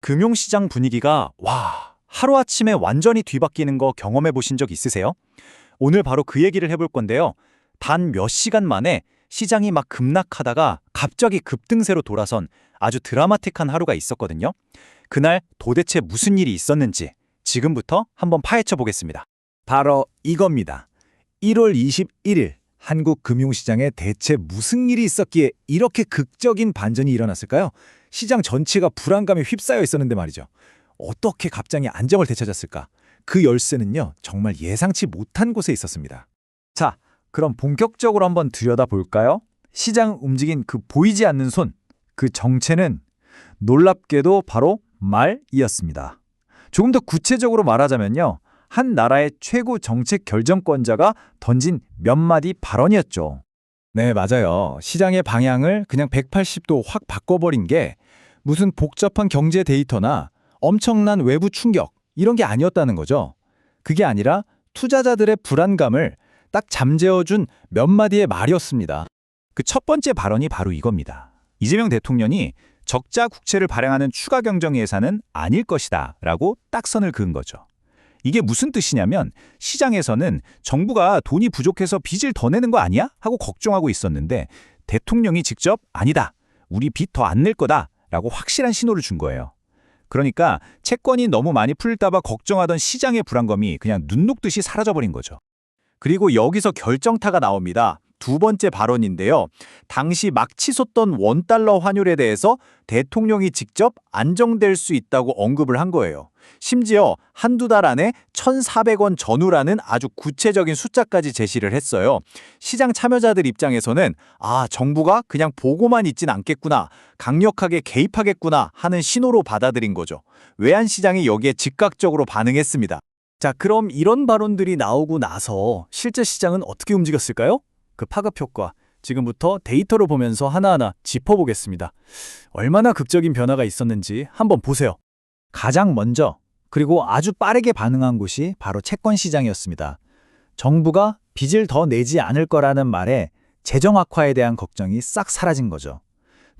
금융시장 분위기가 하루아침에 완전히 뒤바뀌는 거 경험해 보신 적 있으세요? 오늘 바로 그 얘기를 해볼 건데요. 단 몇 시간 만에 시장이 막 급락하다가 갑자기 급등세로 돌아선 아주 드라마틱한 하루가 있었거든요. 그날 도대체 무슨 일이 있었는지 지금부터 한번 파헤쳐 보겠습니다. 바로 이겁니다. 1월 21일 한국 금융시장에 대체 무슨 일이 있었기에 이렇게 극적인 반전이 일어났을까요? 시장 전체가 불안감에 휩싸여 있었는데 말이죠. 어떻게 갑자기 안정을 되찾았을까? 그 열쇠는요, 정말 예상치 못한 곳에 있었습니다. 자, 그럼 본격적으로 한번 들여다볼까요? 시장 움직인 그 보이지 않는 손, 그 정체는 놀랍게도 바로 말이었습니다. 조금 더 구체적으로 말하자면요, 한 나라의 최고 정책 결정권자가 던진 몇 마디 발언이었죠. 네, 맞아요. 시장의 방향을 그냥 180도 확 바꿔버린 게 무슨 복잡한 경제 데이터나 엄청난 외부 충격, 이런 게 아니었다는 거죠. 그게 아니라 투자자들의 불안감을 딱 잠재워준 몇 마디의 말이었습니다. 그 첫 번째 발언이 바로 이겁니다. 이재명 대통령이 적자 국채를 발행하는 추가 경정 예산은 아닐 것이다 라고 딱 선을 그은 거죠. 이게 무슨 뜻이냐면 시장에서는 정부가 돈이 부족해서 빚을 더 내는 거 아니야? 하고 걱정하고 있었는데 대통령이 직접 아니다. 우리 빚 더 안 낼 거다 라고 확실한 신호를 준 거예요. 그러니까 채권이 너무 많이 풀릴까 봐 걱정하던 시장의 불안감이 그냥 눈 녹듯이 사라져버린 거죠. 그리고 여기서 결정타가 나옵니다. 두 번째 발언인데요. 당시 막 치솟던 원달러 환율에 대해서 대통령이 직접 안정될 수 있다고 언급을 한 거예요. 심지어 한두 달 안에 1,400원 전후라는 아주 구체적인 숫자까지 제시를 했어요. 시장 참여자들 입장에서는 정부가 그냥 보고만 있진 않겠구나, 강력하게 개입하겠구나 하는 신호로 받아들인 거죠. 외환시장이 여기에 즉각적으로 반응했습니다. 자, 그럼 이런 발언들이 나오고 나서 실제 시장은 어떻게 움직였을까요? 그 파급 효과, 지금부터 데이터를 보면서 하나하나 짚어보겠습니다. 얼마나 극적인 변화가 있었는지 한번 보세요. 가장 먼저, 그리고 아주 빠르게 반응한 곳이 바로 채권 시장이었습니다. 정부가 빚을 더 내지 않을 거라는 말에 재정 악화에 대한 걱정이 싹 사라진 거죠.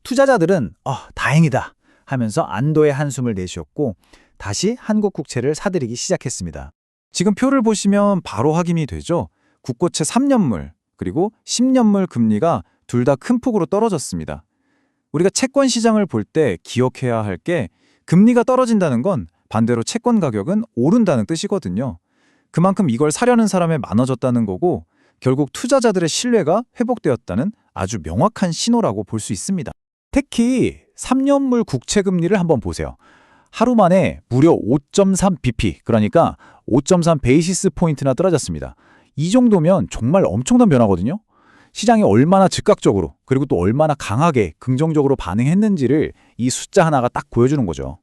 투자자들은 다행이다 하면서 안도의 한숨을 내쉬었고 다시 한국 국채를 사들이기 시작했습니다. 지금 표를 보시면 바로 확인이 되죠. 국고채 3년물 그리고 10년물 금리가 둘 다 큰 폭으로 떨어졌습니다. 우리가 채권 시장을 볼 때 기억해야 할 게 금리가 떨어진다는 건 반대로 채권 가격은 오른다는 뜻이거든요. 그만큼 이걸 사려는 사람이 많아졌다는 거고 결국 투자자들의 신뢰가 회복되었다는 아주 명확한 신호라고 볼 수 있습니다. 특히 3년물 국채 금리를 한번 보세요. 하루 만에 무려 5.3bp, 그러니까 5.3 베이시스 포인트나 떨어졌습니다. 이 정도면 정말 엄청난 변화거든요. 시장이 얼마나 즉각적으로 그리고 또 얼마나 강하게 긍정적으로 반응했는지를 이 숫자 하나가 딱 보여주는 거죠.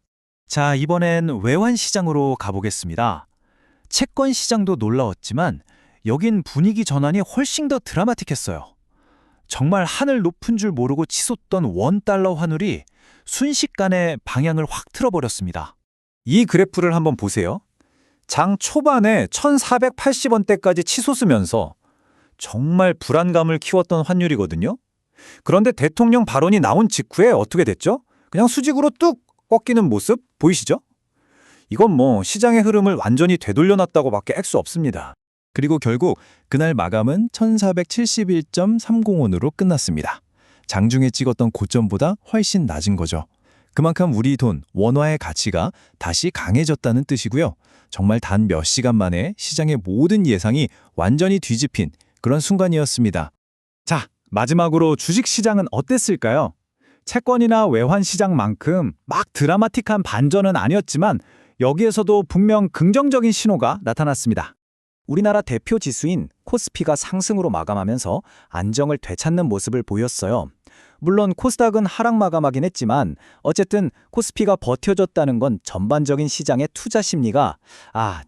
자, 이번엔 외환시장으로 가보겠습니다. 채권 시장도 놀라웠지만 여긴 분위기 전환이 훨씬 더 드라마틱했어요. 정말 하늘 높은 줄 모르고 치솟던 원달러 환율이 순식간에 방향을 확 틀어버렸습니다. 이 그래프를 한번 보세요. 장 초반에 1,480원대까지 치솟으면서 정말 불안감을 키웠던 환율이거든요. 그런데 대통령 발언이 나온 직후에 어떻게 됐죠? 그냥 수직으로 뚝 꺾이는 모습 보이시죠? 이건 시장의 흐름을 완전히 되돌려놨다고밖에 할 수 없습니다. 그리고 결국 그날 마감은 1471.305원으로 끝났습니다. 장중에 찍었던 고점보다 훨씬 낮은 거죠. 그만큼 우리 돈, 원화의 가치가 다시 강해졌다는 뜻이고요. 정말 단 몇 시간 만에 시장의 모든 예상이 완전히 뒤집힌 그런 순간이었습니다. 자, 마지막으로 주식시장은 어땠을까요? 채권이나 외환시장만큼 막 드라마틱한 반전은 아니었지만 여기에서도 분명 긍정적인 신호가 나타났습니다. 우리나라 대표 지수인 코스피가 상승으로 마감하면서 안정을 되찾는 모습을 보였어요. 물론 코스닥은 하락 마감하긴 했지만 어쨌든 코스피가 버텨줬다는 건 전반적인 시장의 투자 심리가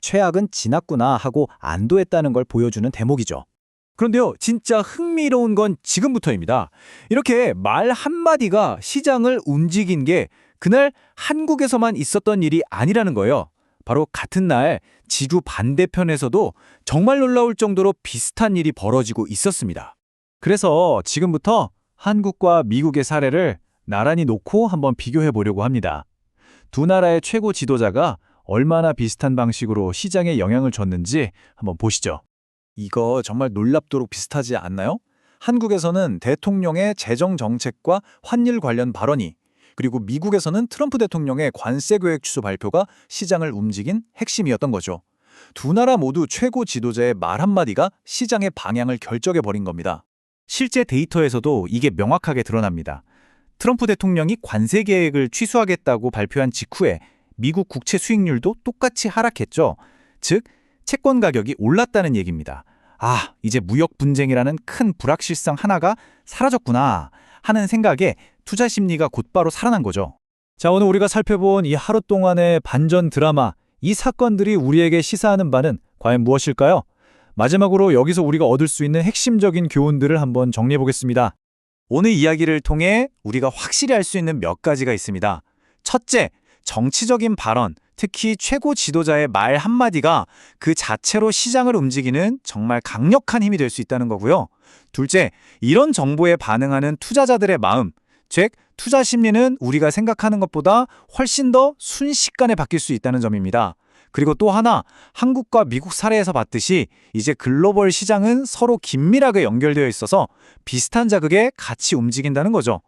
최악은 지났구나 하고 안도했다는 걸 보여주는 대목이죠. 그런데요, 진짜 흥미로운 건 지금부터입니다. 이렇게 말 한마디가 시장을 움직인 게 그날 한국에서만 있었던 일이 아니라는 거예요. 바로 같은 날 지구 반대편에서도 정말 놀라울 정도로 비슷한 일이 벌어지고 있었습니다. 그래서 지금부터 한국과 미국의 사례를 나란히 놓고 한번 비교해 보려고 합니다. 두 나라의 최고 지도자가 얼마나 비슷한 방식으로 시장에 영향을 줬는지 한번 보시죠. 이거 정말 놀랍도록 비슷하지 않나요? 한국에서는 대통령의 재정 정책과 환율 관련 발언이, 그리고 미국에서는 트럼프 대통령의 관세 계획 취소 발표가 시장을 움직인 핵심이었던 거죠. 두 나라 모두 최고 지도자의 말 한마디가 시장의 방향을 결정해버린 겁니다. 실제 데이터에서도 이게 명확하게 드러납니다. 트럼프 대통령이 관세 계획을 취소하겠다고 발표한 직후에 미국 국채 수익률도 똑같이 하락했죠. 즉, 채권 가격이 올랐다는 얘기입니다. 아, 이제 무역 분쟁이라는 큰 불확실성 하나가 사라졌구나 하는 생각에 투자 심리가 곧바로 살아난 거죠. 자, 오늘 우리가 살펴본 이 하루 동안의 반전 드라마, 이 사건들이 우리에게 시사하는 바는 과연 무엇일까요? 마지막으로 여기서 우리가 얻을 수 있는 핵심적인 교훈들을 한번 정리해 보겠습니다. 오늘 이야기를 통해 우리가 확실히 알 수 있는 몇 가지가 있습니다. 첫째, 정치적인 발언, 특히 최고 지도자의 말 한마디가 그 자체로 시장을 움직이는 정말 강력한 힘이 될 수 있다는 거고요. 둘째, 이런 정보에 반응하는 투자자들의 마음, 즉 투자 심리는 우리가 생각하는 것보다 훨씬 더 순식간에 바뀔 수 있다는 점입니다. 그리고 또 하나, 한국과 미국 사례에서 봤듯이 이제 글로벌 시장은 서로 긴밀하게 연결되어 있어서 비슷한 자극에 같이 움직인다는 거죠.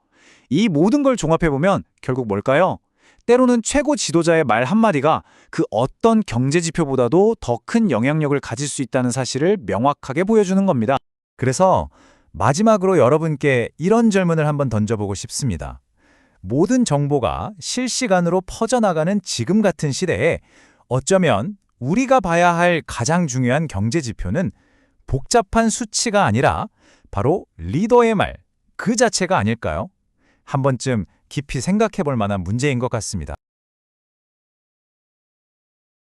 이 모든 걸 종합해보면 결국 뭘까요? 때로는 최고 지도자의 말 한마디가 그 어떤 경제 지표보다도 더 큰 영향력을 가질 수 있다는 사실을 명확하게 보여주는 겁니다. 그래서 마지막으로 여러분께 이런 질문을 한번 던져보고 싶습니다. 모든 정보가 실시간으로 퍼져나가는 지금 같은 시대에 어쩌면 우리가 봐야 할 가장 중요한 경제 지표는 복잡한 수치가 아니라 바로 리더의 말, 그 자체가 아닐까요? 한 번쯤 깊이 생각해 볼 만한 문제인 것 같습니다.